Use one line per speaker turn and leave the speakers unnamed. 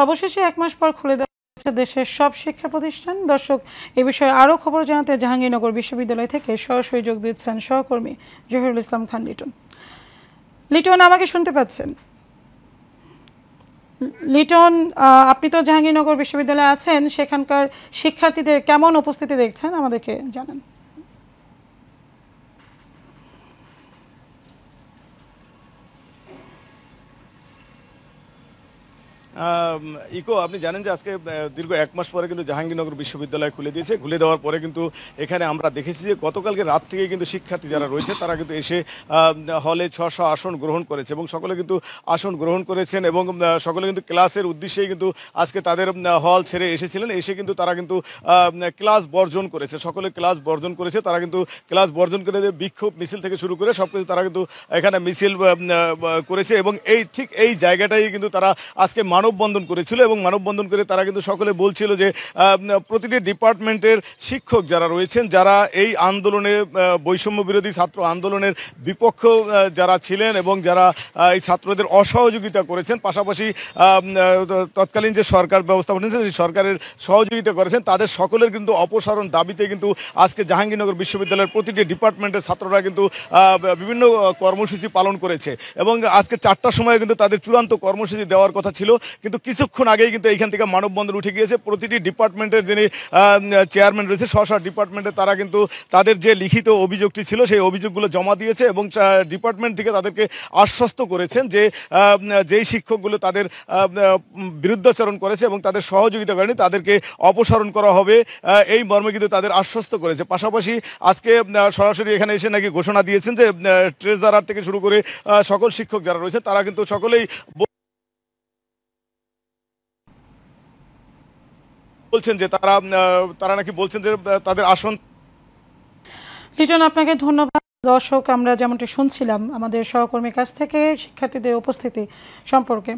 অবশেষে 1 মাস পর খুলে দেওয়া হয়েছে দেশের সব শিক্ষা প্রতিষ্ঠান। দর্শক, এ বিষয়ে আরও খবর জানাতে জাহাঙ্গীরনগর বিশ্ববিদ্যালয় থেকে সরাসরি যোগ দিচ্ছেন সহকর্মী জহিরুল ইসলাম খান লিটন। লিটন, আমাকে শুনতে পাচ্ছেন? লিটন, আপনি তো জাহাঙ্গীরনগর বিশ্ববিদ্যালয়ে আছেন, সেখানকার শিক্ষার্থীদের কেমন উপস্থিতি দেখছেন আমাদেরকে জানান।
ইকো, আপনি জানেন যে আজকে দীর্ঘ 1 মাস পরে কিন্তু জাহাঙ্গীরনগর বিশ্ববিদ্যালয় খুলে দিয়েছে। খুলে দেওয়ার পরে কিন্তু এখানে আমরা দেখেছি যে গতকালকে রাত থেকে কিন্তু শিক্ষার্থী যারা রয়েছে তারা কিন্তু এসে হলে 600 আসন গ্রহণ করেছে এবং সকলে কিন্তু আসন গ্রহণ করেছেন এবং সকলে কিন্তু ক্লাসের উদ্দেশ্যেই কিন্তু আজকে তাদের হল ছেড়ে এসেছিলেন। এসে কিন্তু তারা কিন্তু ক্লাস বর্জন করেছে, সকলে ক্লাস বর্জন করেছে। তারা কিন্তু ক্লাস বর্জন করে বিক্ষোভ মিছিল থেকে শুরু করে সব কিছু তারা কিন্তু এখানে মিছিল করেছে এবং ঠিক এই জায়গাটাই কিন্তু তারা আজকে মানববন্ধন করেছিল এবং মানববন্ধন করে তারা কিন্তু সকলে বলছিল যে প্রতিটি ডিপার্টমেন্টের শিক্ষক যারা রয়েছেন, যারা এই আন্দোলনে বৈষম্য বিরোধী ছাত্র আন্দোলনের বিপক্ষ যারা ছিলেন এবং যারা এই ছাত্রদের অসহযোগিতা করেছেন, পাশাপাশি তৎকালীন যে সরকার ব্যবস্থাপনা সেই সরকারের সহযোগিতা করেছেন, তাদের সকলের কিন্তু অপসারণ দাবিতে কিন্তু আজকে জাহাঙ্গীরনগর বিশ্ববিদ্যালয়ের প্রতিটি ডিপার্টমেন্টের ছাত্ররা কিন্তু বিভিন্ন কর্মসূচি পালন করেছে এবং আজকে 4টার সময় কিন্তু তাদের চূড়ান্ত কর্মসূচি দেওয়ার কথা ছিল, কিন্তু কিছুক্ষণ আগেই কিন্তু এইখান থেকে মানববন্ধন উঠে গিয়েছে। প্রতিটি ডিপার্টমেন্টের যিনি চেয়ারম্যান রয়েছে, স্ব ডিপার্টমেন্টে তারা কিন্তু তাদের যে লিখিত অভিযোগটি ছিল সেই অভিযোগগুলো জমা দিয়েছে এবং ডিপার্টমেন্ট থেকে তাদেরকে আশ্বস্ত করেছেন যে যেই শিক্ষকগুলো তাদের বিরুদ্ধাচরণ করেছে এবং তাদের সহযোগিতা করেনি তাদেরকে অপসারণ করা হবে, এই মর্মে কিন্তু তাদের আশ্বস্ত করেছে। পাশাপাশি আজকে সরাসরি এখানে এসে নাকি ঘোষণা দিয়েছেন যে ট্রেজারার থেকে শুরু করে সকল শিক্ষক যারা রয়েছে তারা কিন্তু সকলেই বলছেন যে তারা নাকি বলছেন যে তাদের আসন।
লিটন, আপনাকে ধন্যবাদ। দর্শক, আমরা যেমনটি শুনছিলাম আমাদের সহকর্মীর কাছ থেকে শিক্ষার্থীদের উপস্থিতি সম্পর্কে।